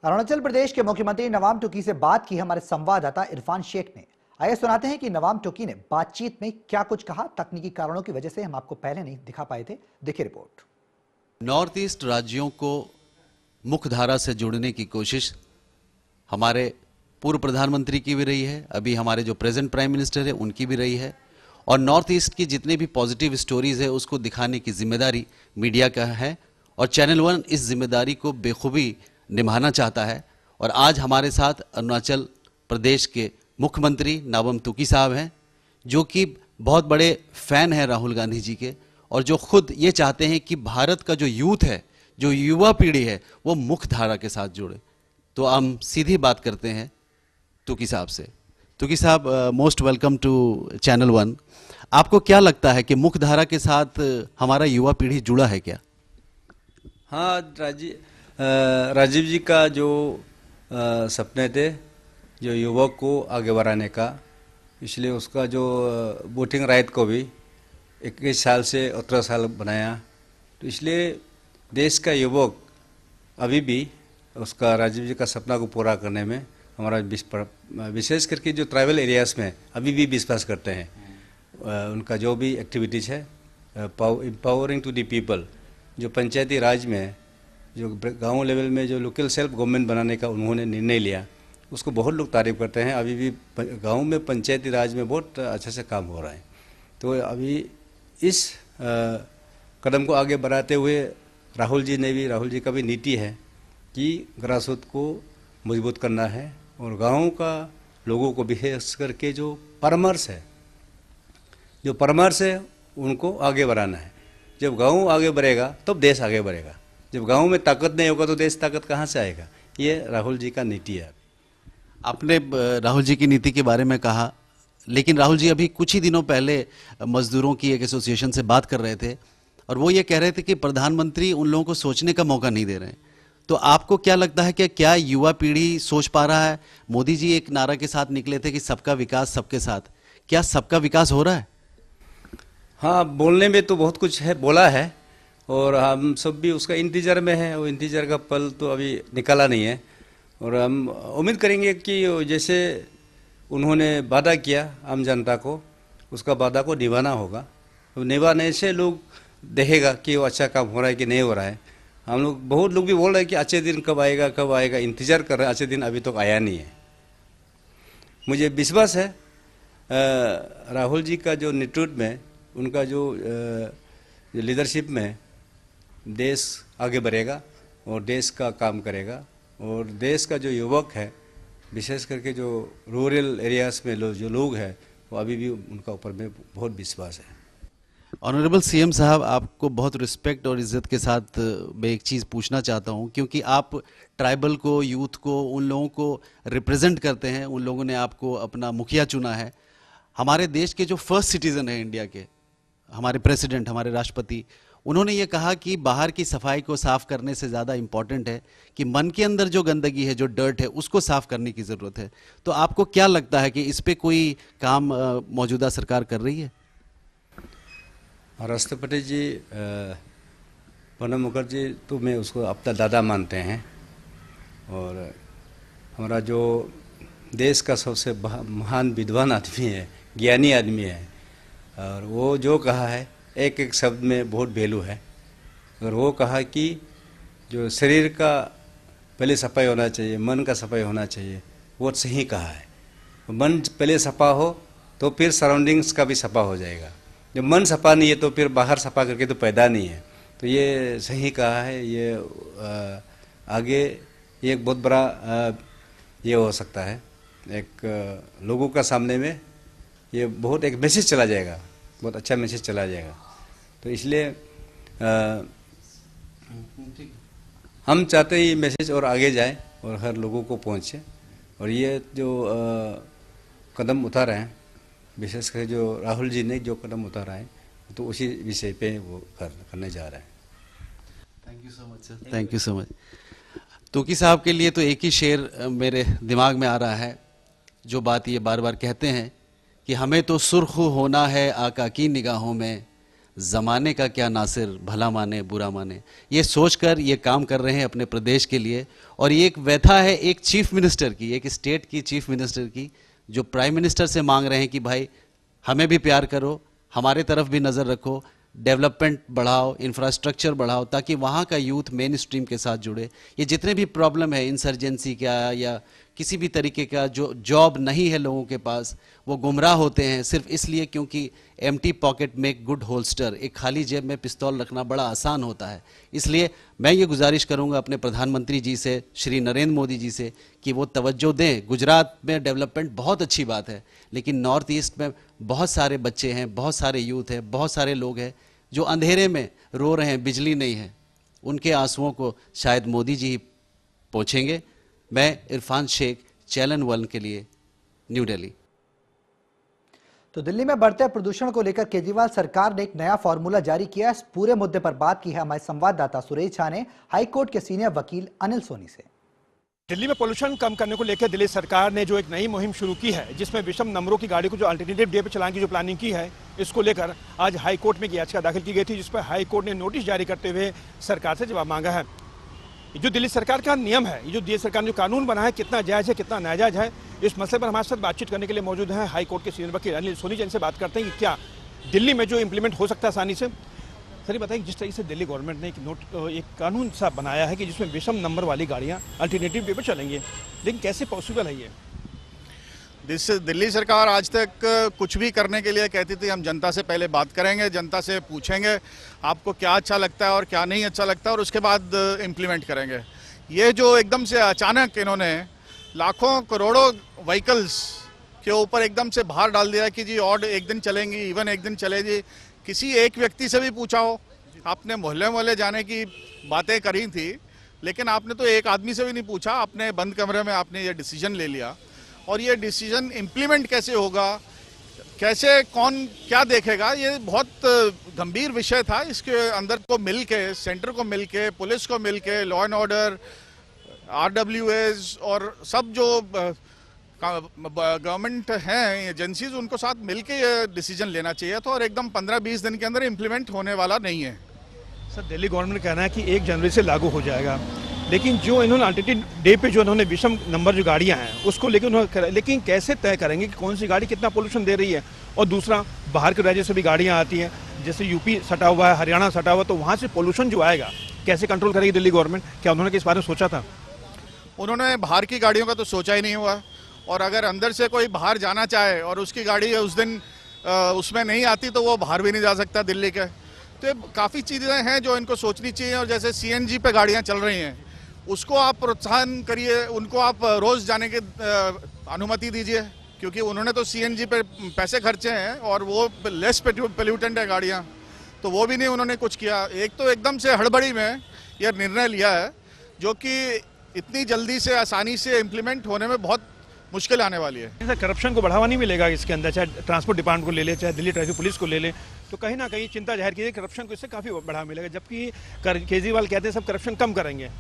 अरुणाचल प्रदेश के मुख्यमंत्री नवाम टुकी से बात की हमारे संवाददाता इरफान शेख ने। आइए सुनाते हैं कि नवाम टुकी ने बातचीत में क्या कुछ कहा। तकनीकी कारणों की वजह से हम आपको पहले नहीं दिखा पाए थे। देखिए रिपोर्ट। नॉर्थ ईस्ट राज्यों को मुख्यधारा से जोड़ने की कोशिश हमारे पूर्व प्रधानमंत्री की भी रही है, अभी हमारे जो प्रेजेंट प्राइम मिनिस्टर है उनकी भी रही है, और नॉर्थ ईस्ट की जितने भी पॉजिटिव स्टोरीज है उसको दिखाने की जिम्मेदारी मीडिया का है, और चैनल वन इस जिम्मेदारी को बेखूबी निभाना चाहता है। और आज हमारे साथ अरुणाचल प्रदेश के मुख्यमंत्री नवाम तुकी साहब हैं, जो कि बहुत बड़े फैन हैं राहुल गांधी जी के, और जो खुद ये चाहते हैं कि भारत का जो यूथ है, जो युवा पीढ़ी है, वो मुख्य धारा के साथ जुड़े। तो हम सीधी बात करते हैं तुकी साहब से। तुकी साहब, most welcome to channel one. आपको क्या लगता है कि मुख्य धारा के साथ हमारा युवा पीढ़ी जुड़ा है क्या? हाँ, राजीव जी का जो सपने थे, जो युवक को आगे बढ़ाने का, इसलिए उसका जो वोटिंग राइट को भी 21 साल से 18 साल बनाया। तो इसलिए देश का युवक अभी भी उसका राजीव जी का सपना को पूरा करने में हमारा विशेष करके जो ट्राइबल एरियाज़ में अभी भी विश्वास करते हैं। उनका जो भी एक्टिविटीज़ है, एम्पावरिंग टू द पीपल, जो पंचायती राज में, जो गांव लेवल में जो लोकल सेल्फ गवर्नमेंट बनाने का उन्होंने निर्णय लिया, उसको बहुत लोग तारीफ़ करते हैं। अभी भी गांव में पंचायती राज में बहुत अच्छे से काम हो रहा है। तो अभी इस कदम को आगे बढ़ाते हुए राहुल जी का भी नीति है कि ग्रासरूट को मजबूत करना है, और गाँव का लोगों को विशेष करके जो परामर्श है उनको आगे बढ़ाना है। जब गाँव आगे बढ़ेगा तब देश आगे बढ़ेगा। जब गांव में ताकत नहीं होगा तो देश ताकत कहाँ से आएगा? ये राहुल जी का नीति है। आपने राहुल जी की नीति के बारे में कहा, लेकिन राहुल जी अभी कुछ ही दिनों पहले मजदूरों की एक एसोसिएशन से बात कर रहे थे, और वो ये कह रहे थे कि प्रधानमंत्री उन लोगों को सोचने का मौका नहीं दे रहे हैं। तो आपको क्या लगता है कि क्या युवा पीढ़ी सोच पा रहा है? मोदी जी एक नारा के साथ निकले थे कि सबका विकास सबके साथ। क्या सबका विकास हो रहा है? हाँ, बोलने में तो बहुत कुछ है, बोला है, और हम सब भी उसका इंतज़ार में है। वो इंतज़ार का पल तो अभी निकाला नहीं है, और हम उम्मीद करेंगे कि जैसे उन्होंने वादा किया आम जनता को, उसका वादा को निभाना होगा। तो निभाने से लोग देखेगा कि वो अच्छा काम हो रहा है कि नहीं हो रहा है। हम लोग, बहुत लोग भी बोल रहे हैं कि अच्छे दिन कब आएगा, इंतज़ार कर रहे हैं। अच्छे दिन अभी तक आया नहीं है। मुझे विश्वास है राहुल जी का जो नेतृत्व में, उनका जो लीडरशिप में देश आगे बढ़ेगा और देश का काम करेगा। और देश का जो युवक है, विशेष करके जो रूरल एरियाज़ में जो लोग हैं, वो अभी भी उनका ऊपर में बहुत विश्वास है। ऑनरेबल सीएम साहब, आपको बहुत रिस्पेक्ट और इज़्ज़त के साथ मैं एक चीज़ पूछना चाहता हूं, क्योंकि आप ट्राइबल को, यूथ को, उन लोगों को रिप्रेजेंट करते हैं। उन लोगों ने आपको अपना मुखिया चुना है। हमारे देश के जो फर्स्ट सिटीज़न है इंडिया के, हमारे प्रेसिडेंट, हमारे राष्ट्रपति, उन्होंने ये कहा कि बाहर की सफाई को साफ करने से ज़्यादा इम्पॉर्टेंट है कि मन के अंदर जो गंदगी है, जो डर्ट है, उसको साफ करने की ज़रूरत है। तो आपको क्या लगता है कि इस पे कोई काम मौजूदा सरकार कर रही है? राष्ट्रपति जी प्रणब मुखर्जी तो मैं उसको अपना दादा मानते हैं, और हमारा जो देश का सबसे महान विद्वान आदमी है, ज्ञानी आदमी है, और वो जो कहा है एक एक शब्द में बहुत वैल्यू है। और वो कहा कि जो शरीर का पहले सफाई होना चाहिए, मन का सफाई होना चाहिए, वो सही कहा है। मन पहले सफा हो तो फिर सराउंडिंग्स का भी सफा हो जाएगा। जब मन सफा नहीं है तो फिर बाहर सफा करके तो पैदा नहीं है। तो ये सही कहा है। ये आगे ये एक बहुत बड़ा ये हो सकता है, एक लोगों का सामने में ये बहुत एक मैसेज चला जाएगा, बहुत अच्छा मैसेज चला जाएगा। तो इसलिए हम चाहते हैं ये मैसेज और आगे जाए और हर लोगों को पहुँचे। और ये जो कदम उठा रहे हैं, विशेषकर जो राहुल जी ने जो कदम उठारा है, तो उसी विषय पे वो करने जा रहे हैं। Thank you so much sir, thank you so much. Tuki साहब के लिए तो एक ही शेर मेरे दिमाग में आ रहा है, जो बात ये बार बार कहते हैं कि हमें तो सुर्ख होना है आका की निगाहों में, जमाने का क्या नासिर, भला माने बुरा माने, ये सोचकर ये काम कर रहे हैं अपने प्रदेश के लिए। और ये एक व्यथा है एक चीफ मिनिस्टर की, एक स्टेट की चीफ मिनिस्टर की, जो प्राइम मिनिस्टर से मांग रहे हैं कि भाई हमें भी प्यार करो, हमारे तरफ भी नज़र रखो, डेवलपमेंट बढ़ाओ, इंफ्रास्ट्रक्चर बढ़ाओ, ताकि वहाँ का यूथ मेन स्ट्रीम के साथ जुड़े। ये जितने भी प्रॉब्लम है इंसर्जेंसी का या किसी भी तरीके का जो जॉब नहीं है लोगों के पास, वो गुमराह होते हैं सिर्फ इसलिए क्योंकि empty pocket make good holster, एक खाली जेब में पिस्तौल रखना बड़ा आसान होता है। इसलिए मैं ये गुजारिश करूंगा अपने प्रधानमंत्री जी से, श्री नरेंद्र मोदी जी से, कि वो तवज्जो दें। गुजरात में डेवलपमेंट बहुत अच्छी बात है, लेकिन नॉर्थ ईस्ट में बहुत सारे बच्चे हैं, बहुत सारे यूथ हैं, बहुत सारे लोग हैं जो अंधेरे में रो रहे हैं, बिजली नहीं है। उनके आंसुओं को शायद मोदी जी ही पहुँचेंगे। मैं इरफान शेख, चैनल 1 के लिए, न्यू दिल्ली। तो दिल्ली में बढ़ते प्रदूषण को लेकर केजरीवाल सरकार ने एक नया फॉर्मूला जारी किया। इस पूरे मुद्दे पर बात की है हमारे संवाददाता सुरेश झा ने हाईकोर्ट के सीनियर वकील अनिल सोनी से। दिल्ली में पोल्यूशन कम करने को लेकर दिल्ली सरकार ने जो एक नई मुहिम शुरू की है, जिसमें विषम नंबरों की गाड़ी को जो अल्टरनेटिव डे पे चलाने की जो प्लानिंग की है, इसको लेकर आज हाई कोर्ट में याचिका दाखिल की गई थी, जिस पर हाई कोर्ट ने नोटिस जारी करते हुए सरकार से जवाब मांगा है। जो दिल्ली सरकार का नियम है, ये जो दिल्ली सरकार ने जो कानून बना है, कितना जायज़ है कितना नाजायज है, इस मसले पर हमारे साथ बातचीत करने के लिए मौजूद है हाई कोर्ट के सीनियर वकील अनिल सोनी जी। इनसे बात करते हैं कि क्या दिल्ली में जो इम्प्लीमेंट हो सकता है आसानी से। सर ये बताइए, जिस तरीके से दिल्ली गवर्नमेंट ने एक कानून सा बनाया है कि जिसमें विषम नंबर वाली गाड़ियाँ अल्टरनेटिव डे पर चलेंगी, लेकिन कैसे पॉसिबल है ये? दिल्ली सरकार आज तक कुछ भी करने के लिए कहती थी हम जनता से पहले बात करेंगे, जनता से पूछेंगे आपको क्या अच्छा लगता है और क्या नहीं अच्छा लगता है, और उसके बाद इम्प्लीमेंट करेंगे। ये जो एकदम से अचानक इन्होंने लाखों करोड़ों व्हीकल्स के ऊपर एकदम से भार डाल दिया कि जी ऑड एक दिन चलेंगी, इवन एक दिन चलेगी। किसी एक व्यक्ति से भी पूछा हो, आपने मोहल्ले जाने की बातें करी थी, लेकिन आपने तो एक आदमी से भी नहीं पूछा, आपने बंद कमरे में आपने ये डिसीजन ले लिया। और ये डिसीजन इम्प्लीमेंट कैसे होगा, कैसे कौन क्या देखेगा, ये बहुत गंभीर विषय था। इसके अंदर को मिलके, सेंटर को मिलके, पुलिस को मिलके, लॉ एंड ऑर्डर, RWAs और सब जो गवर्नमेंट हैं एजेंसीज, उनको साथ मिलके ये डिसीजन लेना चाहिए था, और एकदम 15-20 दिन के अंदर इम्प्लीमेंट होने वाला नहीं है। सर दिल्ली गवर्नमेंट कहना है कि 1 जनवरी से लागू हो जाएगा, लेकिन जो इन्होंने अल्टरनेटिव डे पे जो इन्होंने विषम नंबर जो गाड़ियां हैं उसको लेकर उन्होंने, लेकिन कैसे तय करेंगे कि कौन सी गाड़ी कितना पोल्यूशन दे रही है? और दूसरा, बाहर के राज्य से भी गाड़ियां आती हैं, जैसे यूपी सटा हुआ है, हरियाणा सटा हुआ, तो वहाँ से पोल्यूशन जो आएगा कैसे कंट्रोल करेगी दिल्ली गवर्नमेंट? क्या उन्होंने इस बारे में सोचा था? उन्होंने बाहर की गाड़ियों का तो सोचा ही नहीं हुआ, और अगर अंदर से कोई बाहर जाना चाहे और उसकी गाड़ी उस दिन उसमें नहीं आती तो वो बाहर भी नहीं जा सकता दिल्ली के। तो काफ़ी चीज़ें हैं जो इनको सोचनी चाहिए। और जैसे CNG पे गाड़ियाँ चल रही हैं, उसको आप प्रोत्साहन करिए, उनको आप रोज़ जाने की अनुमति दीजिए, क्योंकि उन्होंने तो CNG पे पैसे खर्चे हैं और वो लेस पोल्यूटेंट है गाड़ियाँ, तो वो भी नहीं उन्होंने कुछ किया। एक तो एकदम से हड़बड़ी में यह निर्णय लिया है, जो कि इतनी जल्दी से आसानी से इम्प्लीमेंट होने में बहुत मुश्किल आने वाली है। सर करप्शन को बढ़ावा नहीं मिलेगा इसके अंदर, चाहे ट्रांसपोर्ट डिपार्टमेंट को ले ले, चाहे दिल्ली ट्रैफिक पुलिस को ले ले, तो कहीं ना कहीं चिंता जाहिर की करप्शन को इससे काफ़ी बढ़ावा मिलेगा, जबकि केजरीवाल कहते हैं सब करप्शन कम करेंगे।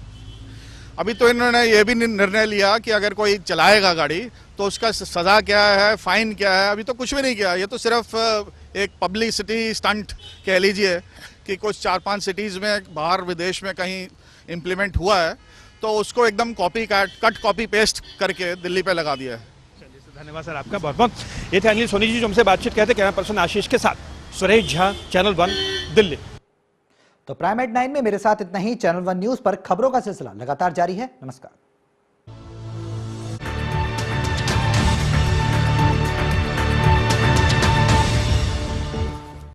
अभी तो इन्होंने ये भी निर्णय लिया कि अगर कोई चलाएगा गाड़ी तो उसका सज़ा क्या है, फाइन क्या है, अभी तो कुछ भी नहीं किया। ये तो सिर्फ एक पब्लिसिटी स्टंट कह लीजिए कि कुछ 4-5 सिटीज़ में बाहर विदेश में कहीं इम्प्लीमेंट हुआ है, तो उसको एकदम कट कॉपी पेस्ट करके दिल्ली पे लगा दिया है। धन्यवाद सर आपका बहुत बहुत। ये थे अनिल सोनी जी जो हमसे बातचीत करते, कैमरा पर्सन आशीष के साथ सुरेश झा, चैनल 1 दिल्ली। तो प्राइम एट 9 में मेरे साथ इतना ही। चैनल 1 न्यूज पर खबरों का सिलसिला लगातार जारी है। नमस्कार।